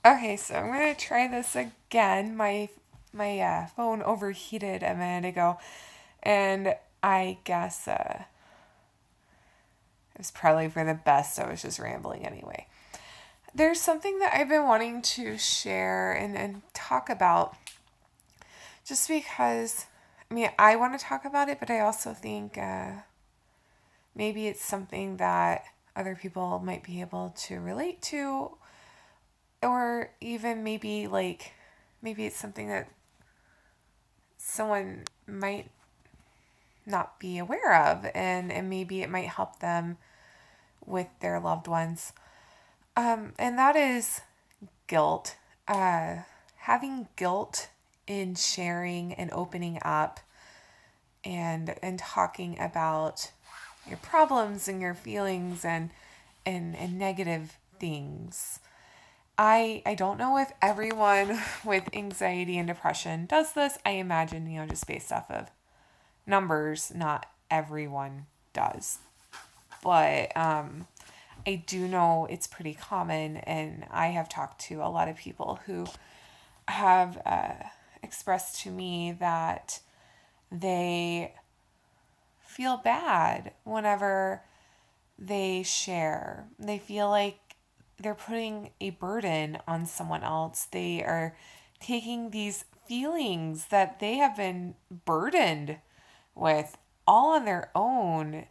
Okay, so I'm gonna try this again. My phone overheated a minute ago, and I guess it was probably for the best. I was just rambling anyway. There's something that I've been wanting to share and talk about, just because. I mean, I want to talk about it, but I also think maybe it's something that other people might be able to relate to, or even maybe it's something that someone might not be aware of, and maybe it might help them with their loved ones. And that is guilt. Having guilt in sharing and opening up and talking about your problems and your feelings and negative things. I don't know if everyone with anxiety and depression does this. I imagine, just based off of numbers, not everyone does. But I do know it's pretty common, and I have talked to a lot of people who have expressed to me that they feel bad whenever they share. They feel like they're putting a burden on someone else. They are taking these feelings that they have been burdened with all on their own,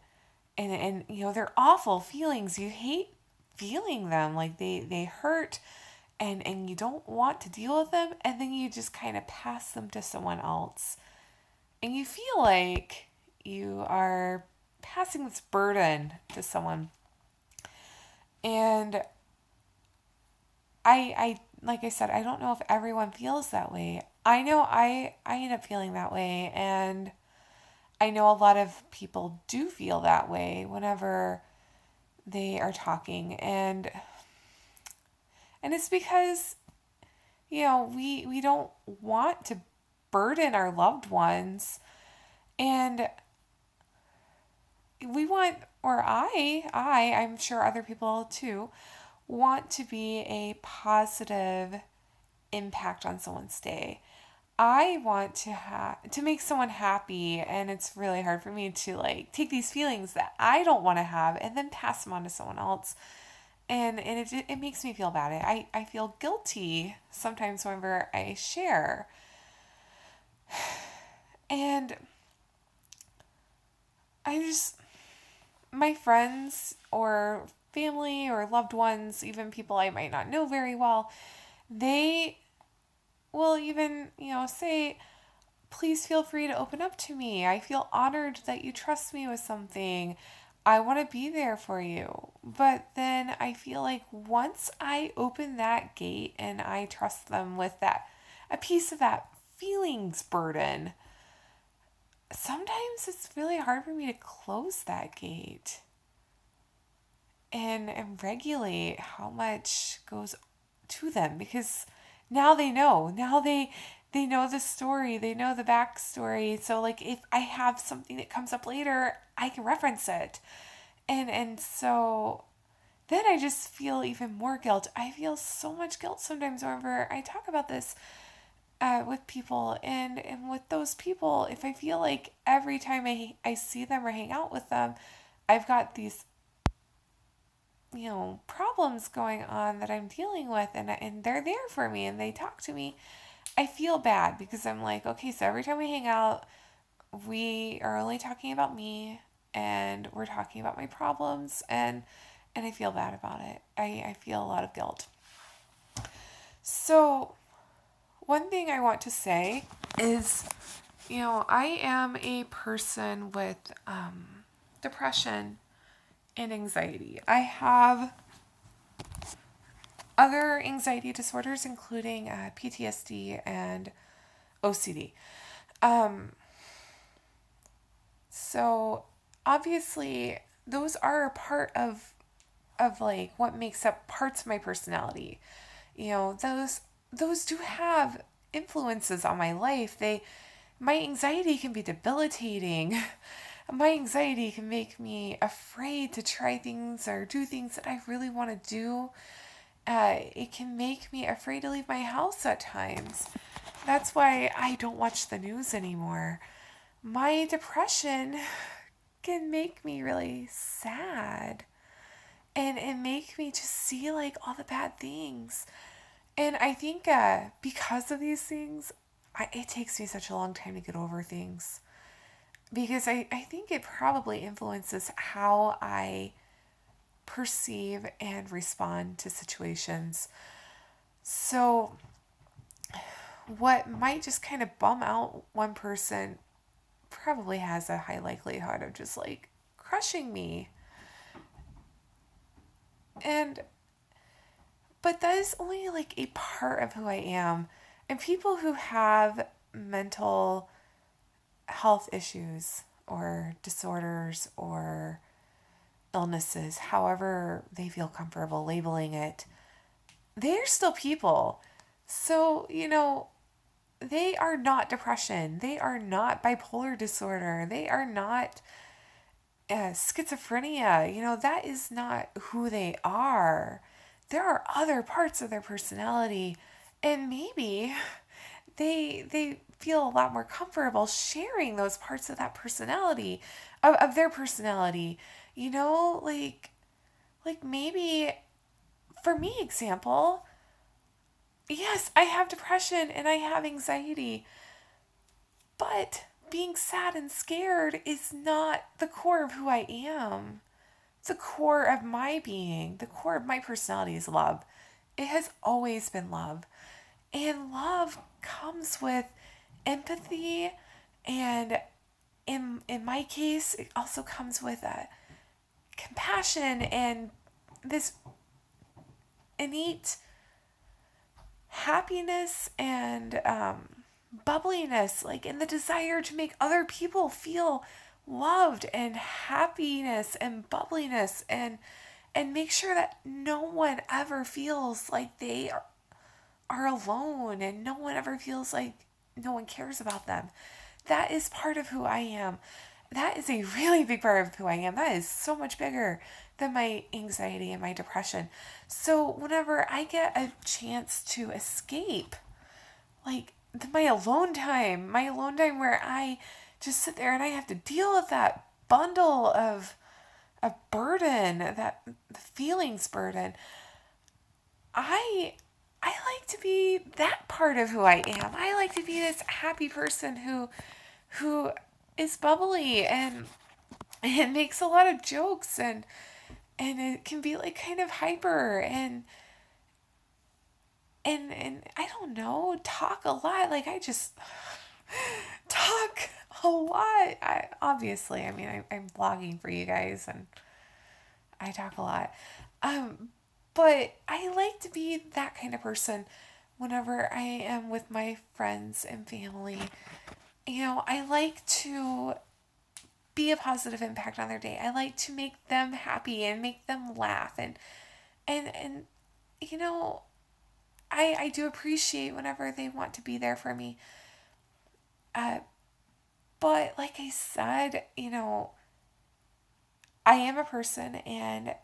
and they're awful feelings. You hate feeling them, like they hurt, and you don't want to deal with them, and then you just kind of pass them to someone else, and you feel like you are passing this burden to someone. And I like I said, I don't know if everyone feels that way. I know I end up feeling that way, and I know a lot of people do feel that way whenever they are talking, and it's because we don't want to burden our loved ones, and we want, or I'm sure other people too want to be a positive impact on someone's day. I want to make someone happy, and it's really hard for me to take these feelings that I don't want to have and then pass them on to someone else. And it makes me feel bad. I feel guilty sometimes whenever I share. And I just, my friends or family or loved ones, even people I might not know very well, they will even, say, please feel free to open up to me. I feel honored that you trust me with something. I want to be there for you. But then I feel like once I open that gate and I trust them with a piece of that feelings burden, sometimes it's really hard for me to close that gate and regulate how much goes to them, because now they know. Now they know the story, they know the backstory. So if I have something that comes up later, I can reference it. And so then I just feel even more guilt. I feel so much guilt sometimes whenever I talk about this with people, and with those people, if I feel like every time I see them or hang out with them, I've got these problems going on that I'm dealing with, and they're there for me and they talk to me, I feel bad, because I'm like, okay, so every time we hang out, we are only talking about me, and we're talking about my problems, and I feel bad about it. I feel a lot of guilt. So one thing I want to say is, I am a person with depression and anxiety. I have other anxiety disorders, including PTSD and OCD. So obviously those are a part of what makes up parts of my personality. Those do have influences on my life. My anxiety can be debilitating. My anxiety can make me afraid to try things or do things that I really want to do. It can make me afraid to leave my house at times. That's why I don't watch the news anymore. My depression can make me really sad and make me just see like all the bad things. And I think because of these things, it takes me such a long time to get over things. Because I think it probably influences how I perceive and respond to situations. So, what might just kind of bum out one person probably has a high likelihood of just like crushing me. And but that is only like a part of who I am. And people who have mental health issues or disorders or illnesses, however they feel comfortable labeling it, they're still people. So, they are not depression. They are not bipolar disorder. They are not schizophrenia. That is not who they are. There are other parts of their personality, and maybe they feel a lot more comfortable sharing those parts of that personality, of their personality. Like maybe for me, example, yes, I have depression and I have anxiety, but being sad and scared is not the core of who I am. The core of my being, the core of my personality is love. It has always been love. And love comes with empathy, and in my case, it also comes with compassion and this innate happiness and bubbliness, like in the desire to make other people feel loved and happiness and bubbliness and make sure that no one ever feels like they are alone and no one ever feels like no one cares about them. That is part of who I am. That is a really big part of who I am. That is so much bigger than my anxiety and my depression. So whenever I get a chance to escape, like my alone time where I just sit there and I have to deal with that bundle of a burden, that the feelings burden, I like to be that part of who I am. I like to be this happy person who is bubbly and makes a lot of jokes and it can be like kind of hyper and I don't know, talk a lot. Like I just talk a lot. I'm blogging for you guys and I talk a lot. But I like to be that kind of person whenever I am with my friends and family. I like to be a positive impact on their day. I like to make them happy and make them laugh and you know, I do appreciate whenever they want to be there for me. Uh, but like I said, I am a person and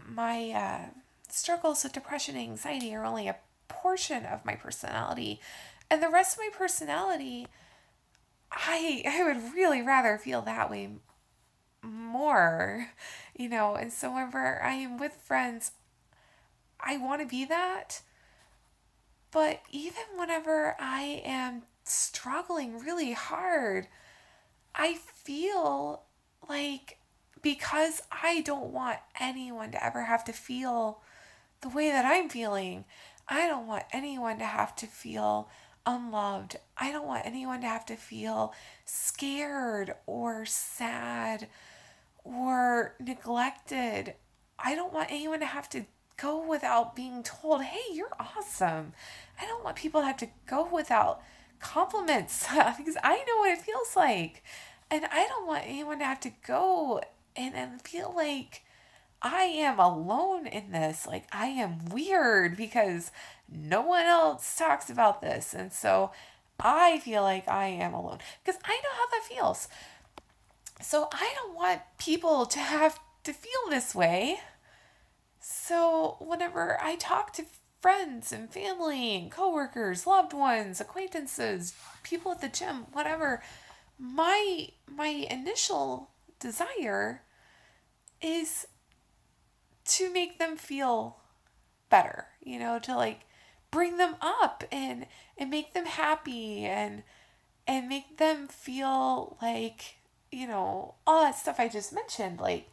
my struggles with depression and anxiety are only a portion of my personality. And the rest of my personality, I would really rather feel that way more, and so whenever I am with friends, I want to be that. But even whenever I am struggling really hard, I feel like because I don't want anyone to ever have to feel the way that I'm feeling, I don't want anyone to have to feel unloved. I don't want anyone to have to feel scared or sad or neglected. I don't want anyone to have to go without being told, hey, you're awesome. I don't want people to have to go without compliments because I know what it feels like. And I don't want anyone to have to go and feel like I am alone in this. Like I am weird because no one else talks about this. And so I feel like I am alone because I know how that feels. So I don't want people to have to feel this way. so whenever I talk to friends and family and coworkers, loved ones, acquaintances, people at the gym, whatever, my initial desire is to make them feel better, to like bring them up and make them happy and make them feel like, all that stuff I just mentioned, like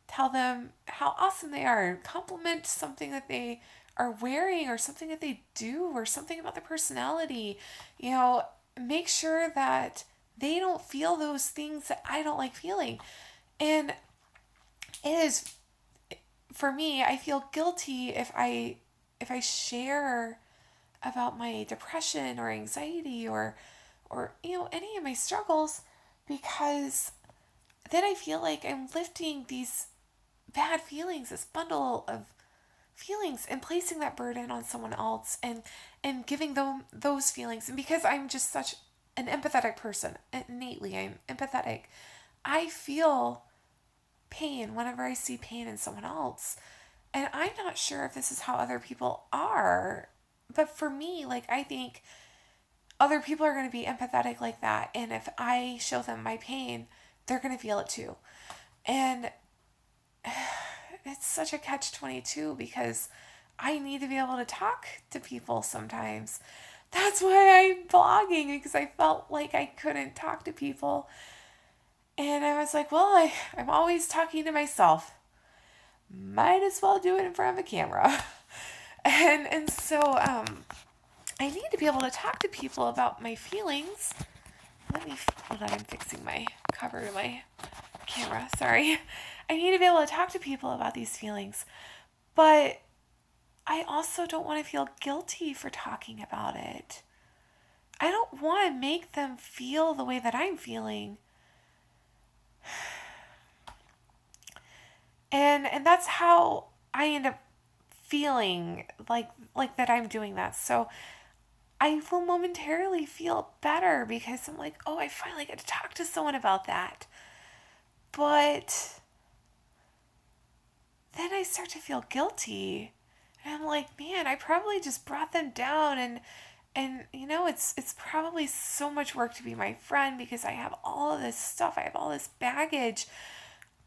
tell them how awesome they are, compliment something that they are wearing or something that they do or something about their personality, make sure that they don't feel those things that I don't like feeling. And it is, for me, I feel guilty if I share about my depression or anxiety or any of my struggles, because then I feel like I'm lifting these bad feelings, this bundle of feelings, and placing that burden on someone else and giving them those feelings. And because I'm just such an empathetic person, innately I'm empathetic, I feel pain whenever I see pain in someone else. And I'm not sure if this is how other people are, but for me, like, I think other people are going to be empathetic like that. And if I show them my pain, they're going to feel it too. And it's such a catch-22 because I need to be able to talk to people sometimes. That's why I'm blogging, because I felt like I couldn't talk to people. And I was like, well, I'm always talking to myself. Might as well do it in front of a camera. And so I need to be able to talk to people about my feelings. Hold on, I'm fixing my cover to my camera. Sorry. I need to be able to talk to people about these feelings. But I also don't want to feel guilty for talking about it. I don't want to make them feel the way that I'm feeling. And that's how I end up feeling like that I'm doing that. So I will momentarily feel better because I'm like, oh, I finally get to talk to someone about that. But then I start to feel guilty. And I'm like, man, I probably just brought them down, and it's probably so much work to be my friend because I have all of this stuff. I have all this baggage.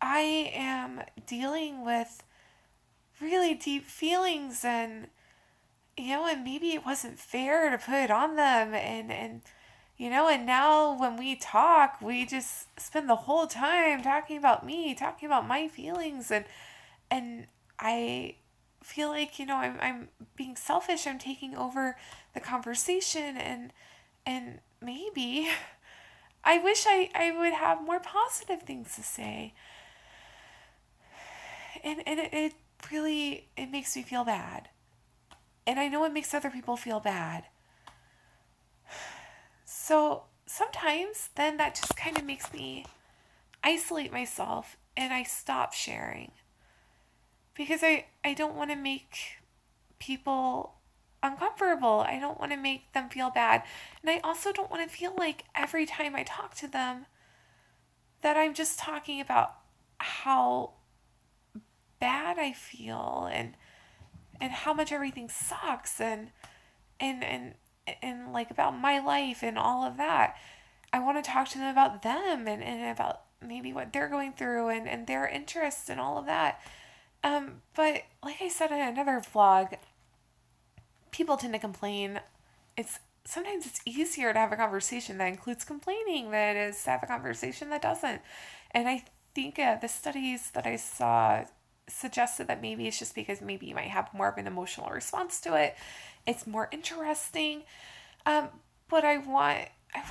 I am dealing with really deep feelings, and and maybe it wasn't fair to put it on them, and now when we talk, we just spend the whole time talking about me, talking about my feelings, and I feel like I'm being selfish. I'm taking over the conversation, and maybe I wish I would have more positive things to say. And it really, it makes me feel bad. And I know it makes other people feel bad. So sometimes then that just kind of makes me isolate myself and I stop sharing. Because I don't want to make people uncomfortable. I don't want to make them feel bad. And I also don't want to feel like every time I talk to them that I'm just talking about how bad I feel and how much everything sucks and like about my life and all of that. I want to talk to them about them and about maybe what they're going through and their interests and all of that. But like I said in another vlog, people tend to complain. Sometimes it's easier to have a conversation that includes complaining than it is to have a conversation that doesn't. And I think the studies that I saw suggested that maybe it's just because maybe you might have more of an emotional response to it. It's more interesting. But I want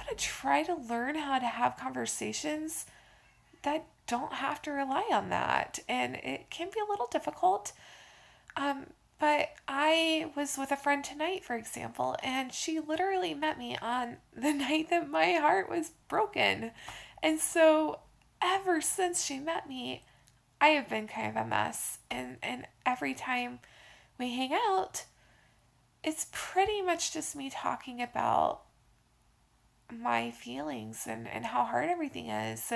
to try to learn how to have conversations that don't have to rely on that. And it can be a little difficult. But I was with a friend tonight, for example, and she literally met me on the night that my heart was broken. And so ever since she met me, I have been kind of a mess. And every time we hang out, it's pretty much just me talking about my feelings and how hard everything is.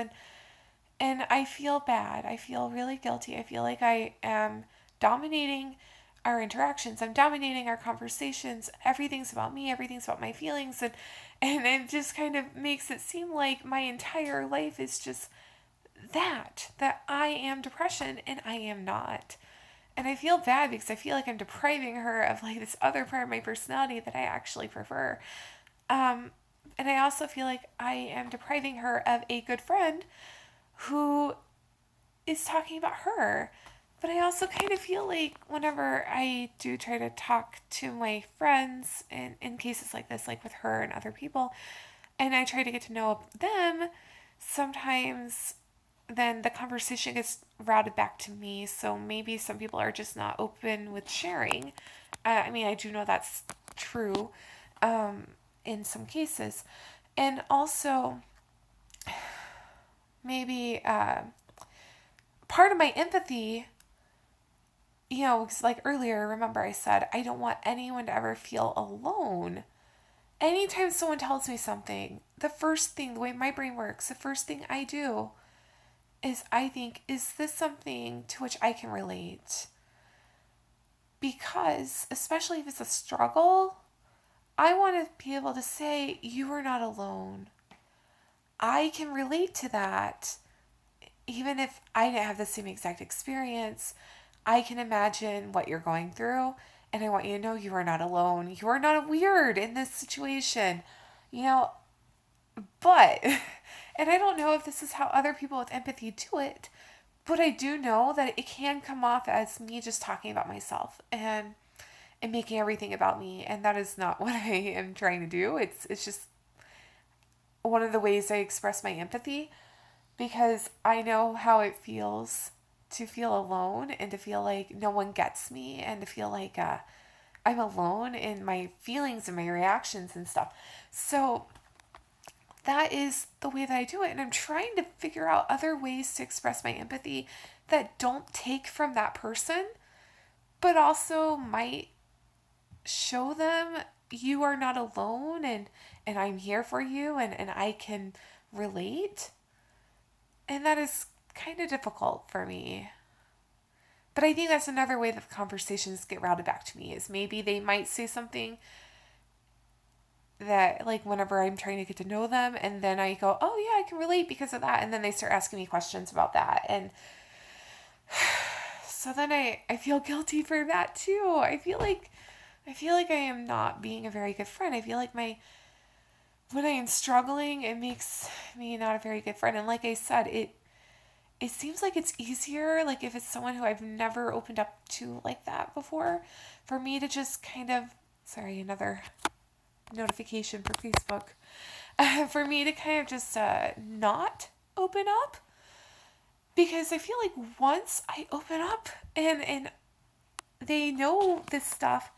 And I feel bad. I feel really guilty. I feel like I am dominating our interactions. I'm dominating our conversations. Everything's about me. Everything's about my feelings. And it just kind of makes it seem like my entire life is just that I am depression and I am not. And I feel bad because I feel like I'm depriving her of like this other part of my personality that I actually prefer. And I also feel like I am depriving her of a good friend who is talking about her. But I also kind of feel like whenever I do try to talk to my friends in cases like this, like with her and other people, and I try to get to know them, sometimes then the conversation gets routed back to me. So maybe some people are just not open with sharing. I mean, I do know that's true in some cases. And also, maybe part of my empathy, because like earlier, remember I said, I don't want anyone to ever feel alone. Anytime someone tells me something, the first thing, the way my brain works, the first thing I do is I think, is this something to which I can relate? Because, especially if it's a struggle, I want to be able to say, you are not alone. I can relate to that. Even if I didn't have the same exact experience, I can imagine what you're going through. And I want you to know you are not alone. You are not weird in this situation. But, and I don't know if this is how other people with empathy do it, but I do know that it can come off as me just talking about myself and making everything about me. And that is not what I am trying to do. It's just one of the ways I express my empathy, because I know how it feels to feel alone and to feel like no one gets me and to feel like I'm alone in my feelings and my reactions and stuff. So that is the way that I do it. And I'm trying to figure out other ways to express my empathy that don't take from that person, but also might show them you are not alone and I'm here for you and I can relate. And that is kind of difficult for me. But I think that's another way that the conversations get routed back to me, is maybe they might say something that, like, whenever I'm trying to get to know them, and then I go, oh yeah, I can relate because of that. And then they start asking me questions about that. And so then I feel guilty for that too. I feel like I am not being a very good friend. I feel like when I am struggling, it makes me not a very good friend. And like I said, it seems like it's easier, like if it's someone who I've never opened up to like that before, for me to just kind of, sorry, another notification for Facebook, for me to kind of just not open up, because I feel like once I open up and they know this stuff,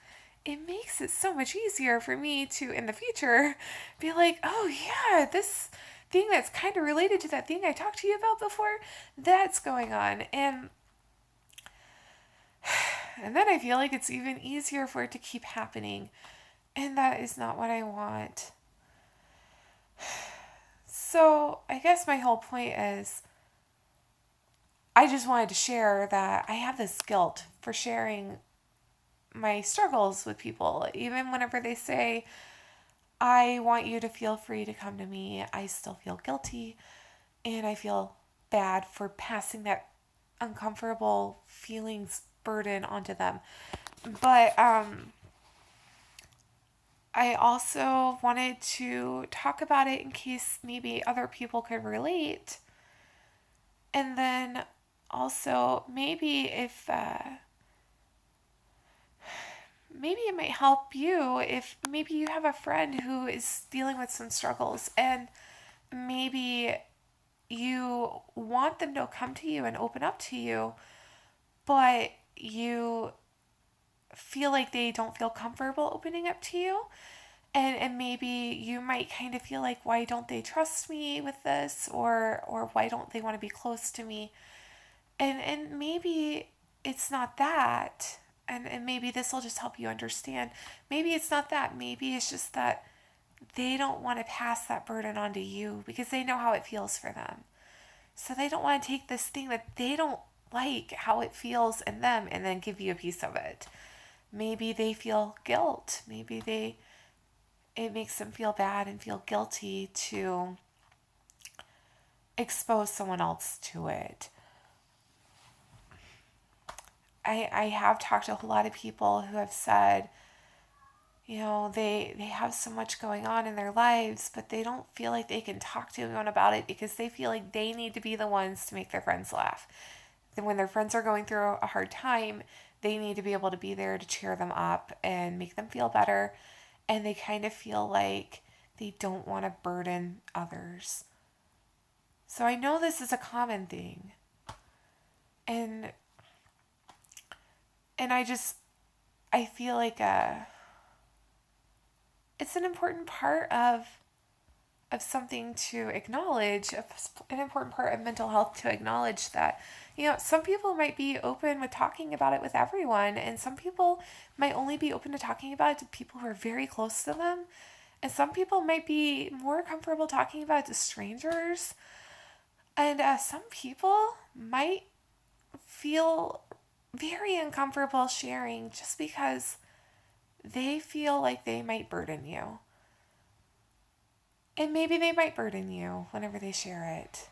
it makes it so much easier for me to, in the future, be like, oh yeah, this thing that's kind of related to that thing I talked to you about before, that's going on. And then I feel like it's even easier for it to keep happening. And that is not what I want. So I guess my whole point is, I just wanted to share that I have this guilt for sharing my struggles with people. Even whenever they say, I want you to feel free to come to me, I still feel guilty. And I feel bad for passing that uncomfortable feelings burden onto them. But I also wanted to talk about it in case maybe other people could relate. And then also maybe if maybe it might help you if maybe you have a friend who is dealing with some struggles, and maybe you want them to come to you and open up to you, but you feel like they don't feel comfortable opening up to you. And maybe you might kind of feel like, why don't they trust me with this? Or why don't they want to be close to me? And maybe it's not that. And maybe this will just help you understand. Maybe it's not that. Maybe it's just that they don't want to pass that burden on to you because they know how it feels for them. So they don't want to take this thing that they don't like how it feels in them and then give you a piece of it. Maybe they feel guilt. It makes them feel bad and feel guilty to expose someone else to it. I have talked to a lot of people who have said, they have so much going on in their lives, but they don't feel like they can talk to anyone about it because they feel like they need to be the ones to make their friends laugh. Then when their friends are going through a hard time, they need to be able to be there to cheer them up and make them feel better. And they kind of feel like they don't want to burden others. So I know this is a common thing. And I feel like it's an important part of something to acknowledge, an important part of mental health to acknowledge that, some people might be open with talking about it with everyone, and some people might only be open to talking about it to people who are very close to them, and some people might be more comfortable talking about it to strangers, and some people might feel very uncomfortable sharing just because they feel like they might burden you. And maybe they might burden you whenever they share it.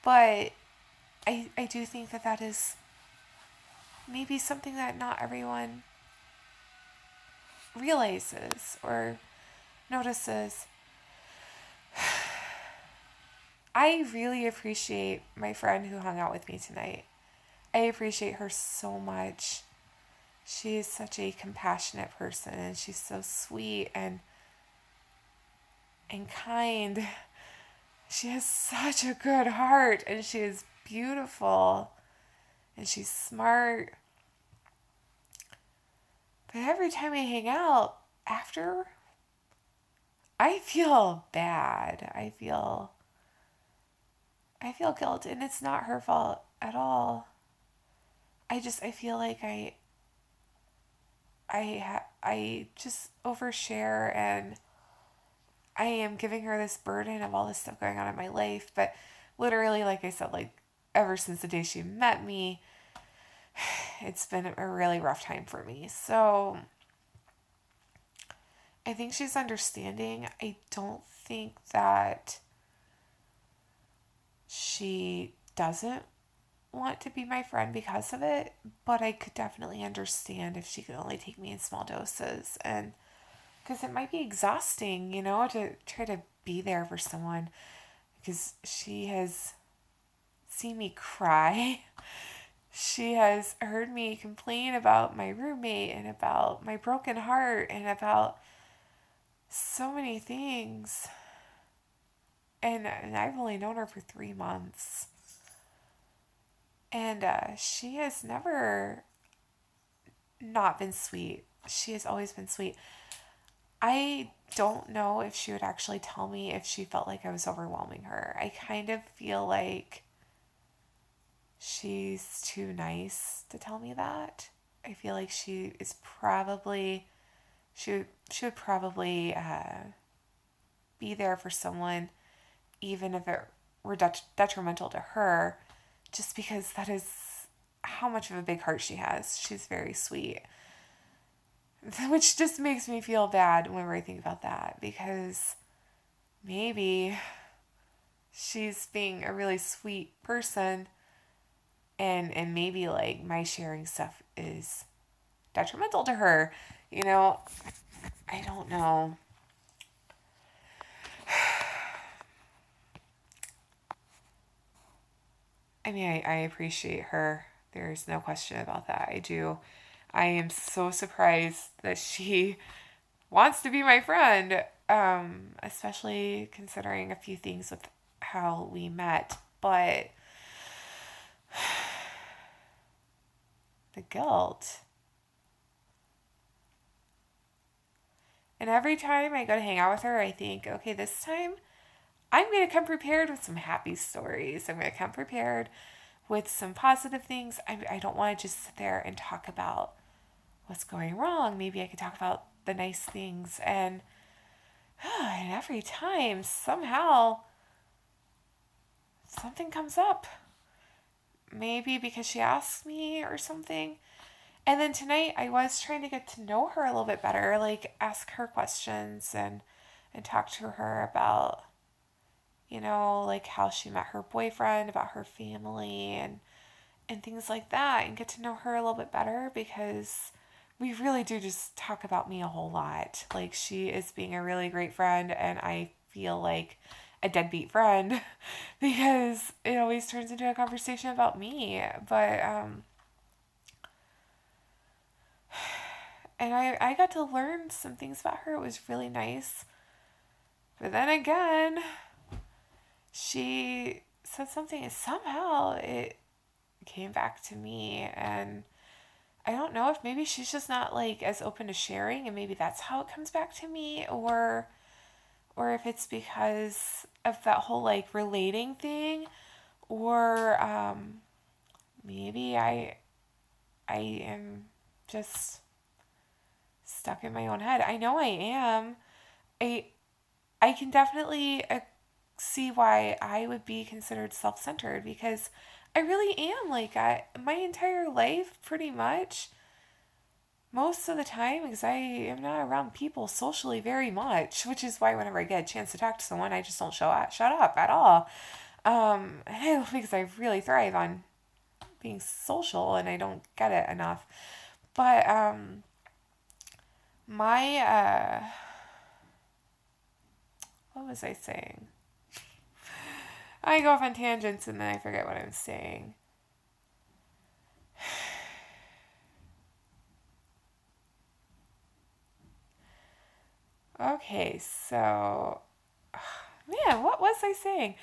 But I do think that is maybe something that not everyone realizes or notices. I really appreciate my friend who hung out with me tonight. I appreciate her so much. She is such a compassionate person, and she's so sweet and kind. She has such a good heart, and she is beautiful, and she's smart. But every time we hang out after, I feel bad. I feel guilt, and it's not her fault at all. I feel like I just overshare, and I am giving her this burden of all this stuff going on in my life. But literally, like I said, like ever since the day she met me, it's been a really rough time for me. So I think she's understanding. I don't think that she doesn't want to be my friend because of it, but I could definitely understand if she could only take me in small doses, and because it might be exhausting, to try to be there for someone, because she has seen me cry. She has heard me complain about my roommate and about my broken heart and about so many things. And I've only known her for 3 months. And she has never not been sweet. She has always been sweet. I don't know if she would actually tell me if she felt like I was overwhelming her. I kind of feel like she's too nice to tell me that. I feel like she would probably be there for someone, even if it were detrimental to her, just because that is how much of a big heart she has. She's very sweet. Which just makes me feel bad whenever I think about that, because maybe she's being a really sweet person, and maybe like my sharing stuff is detrimental to her. I don't know. I mean, I appreciate her. There's no question about that. I do. I am so surprised that she wants to be my friend, especially considering a few things with how we met. But the guilt. And every time I go to hang out with her, I think, okay, this time I'm going to come prepared with some happy stories. I'm going to come prepared with some positive things. I don't want to just sit there and talk about what's going wrong. Maybe I could talk about the nice things. And every time, somehow, something comes up. maybe because she asked me or something. And then tonight I was trying to get to know her a little bit better, like ask her questions and talk to her about, like how she met her boyfriend, about her family and things like that, and get to know her a little bit better, because we really do just talk about me a whole lot. Like, she is being a really great friend, and I feel like a deadbeat friend because it always turns into a conversation about me. But and I got to learn some things about her. It was really nice. But then again, she said something, and somehow it came back to me, and I don't know if maybe she's just not like as open to sharing, and maybe that's how it comes back to me, or if it's because of that whole like relating thing, or maybe I am just stuck in my own head. I know I am. I I can definitely see why I would be considered self-centered, because I really am like my entire life, pretty much, most of the time, because I am not around people socially very much, which is why whenever I get a chance to talk to someone, I just don't shut up at all. Because I really thrive on being social, and I don't get it enough. But my what was I saying? I go off on tangents and then I forget what I'm saying. Okay, so man, what was I saying?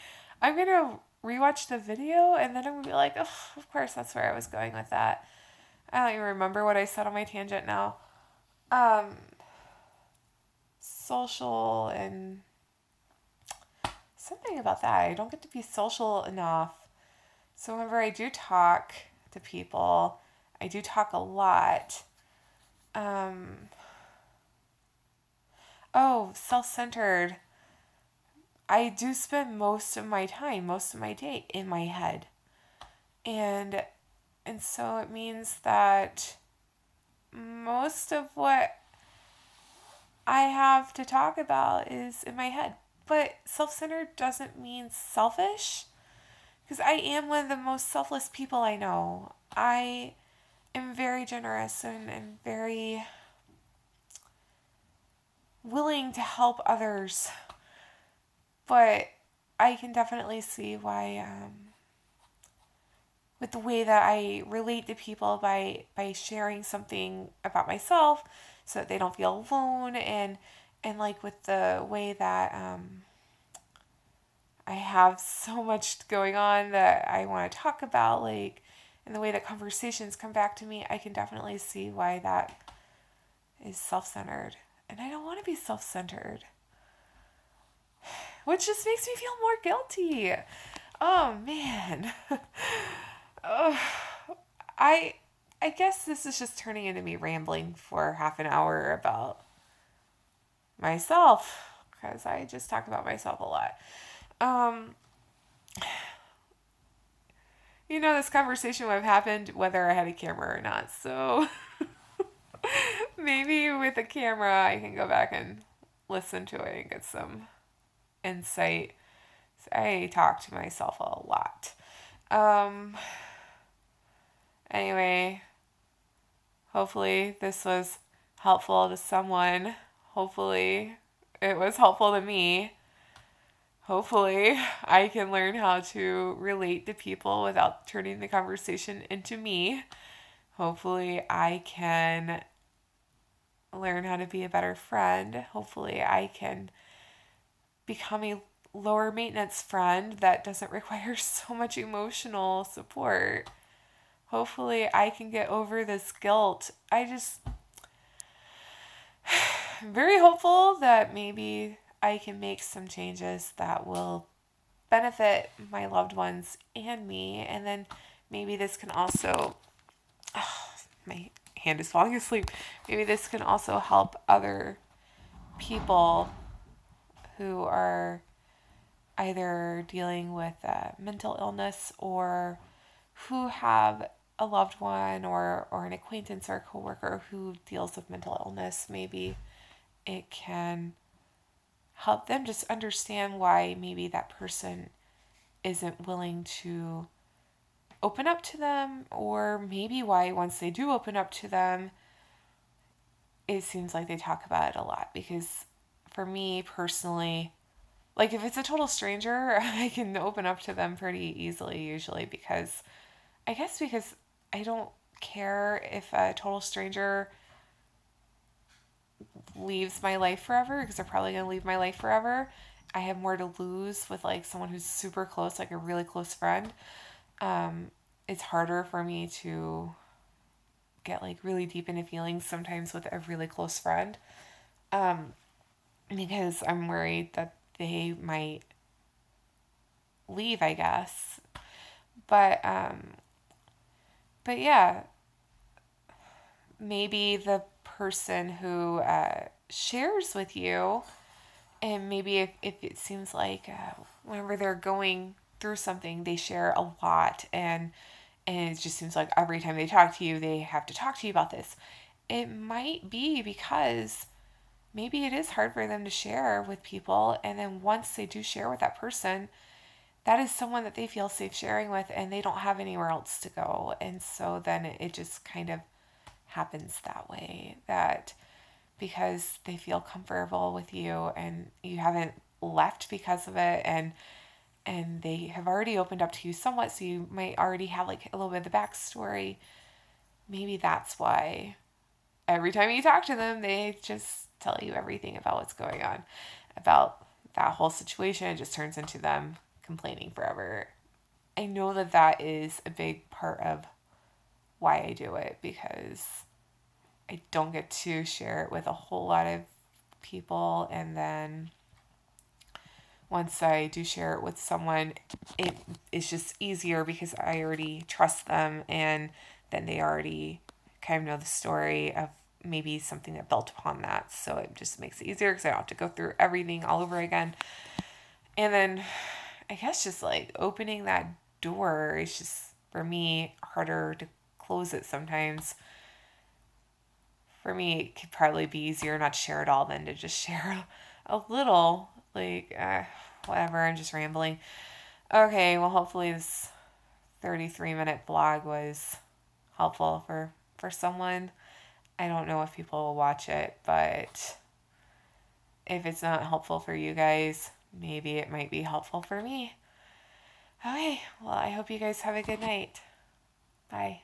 I'm gonna rewatch the video and then I'm gonna be like, oh, of course that's where I was going with that. I don't even remember what I said on my tangent now. Social and something about that. I don't get to be social enough. So whenever I do talk to people, I do talk a lot. Self-centered. I do spend most of my time, most of my day in my head. And so it means that most of what I have to talk about is in my head. But self-centered doesn't mean selfish, because I am one of the most selfless people I know. I am very generous and very willing to help others. But I can definitely see why, with the way that I relate to people by sharing something about myself so that they don't feel alone, and like with the way that I have so much going on that I want to talk about, like, and the way that conversations come back to me, I can definitely see why that is self-centered. And I don't want to be self-centered, which just makes me feel more guilty. Oh man. Oh, I guess this is just turning into me rambling for half an hour about myself, because I just talk about myself a lot. This conversation would have happened whether I had a camera or not. So maybe with a camera, I can go back and listen to it and get some insight. I talk to myself a lot. Anyway, hopefully this was helpful to someone. Hopefully it was helpful to me. Hopefully I can learn how to relate to people without turning the conversation into me. Hopefully I can learn how to be a better friend. Hopefully I can become a lower maintenance friend that doesn't require so much emotional support. Hopefully I can get over this guilt. I'm very hopeful that maybe I can make some changes that will benefit my loved ones and me. And then maybe this can also, my hand is falling asleep. Maybe this can also help other people who are either dealing with mental illness or who have a loved one or an acquaintance or a coworker who deals with mental illness, maybe it can help them just understand why maybe that person isn't willing to open up to them, or maybe why once they do open up to them, it seems like they talk about it a lot. Because for me personally, like if it's a total stranger, I can open up to them pretty easily usually, because I guess because I don't care if a total stranger leaves my life forever, because they're probably going to leave my life forever. I have more to lose with like someone who's super close, like a really close friend. It's harder for me to get like really deep into feelings sometimes with a really close friend, because I'm worried that they might leave, I guess. But but yeah, maybe the person who shares with you, and maybe if it seems like whenever they're going through something, they share a lot, and it just seems like every time they talk to you, they have to talk to you about this. It might be because maybe it is hard for them to share with people, and then once they do share with that person, that is someone that they feel safe sharing with, and they don't have anywhere else to go. And so then it just kind of happens that way, that because they feel comfortable with you and you haven't left because of it, and they have already opened up to you somewhat, so you might already have like a little bit of the backstory. Maybe that's why every time you talk to them, they just tell you everything about what's going on, about that whole situation. It just turns into them complaining forever. I know that that is a big part of why I do it, because I don't get to share it with a whole lot of people, and then once I do share it with someone, it is just easier because I already trust them, and then they already kind of know the story of maybe something that built upon that. So it just makes it easier because I don't have to go through everything all over again. And then I guess just like opening that door is just, for me, harder to close it sometimes. For me, it could probably be easier not to share it all than to just share a little. Like, whatever, I'm just rambling. Okay, well, hopefully this 33-minute vlog was helpful for someone. I don't know if people will watch it, but if it's not helpful for you guys, maybe it might be helpful for me. Okay, well, I hope you guys have a good night. Bye.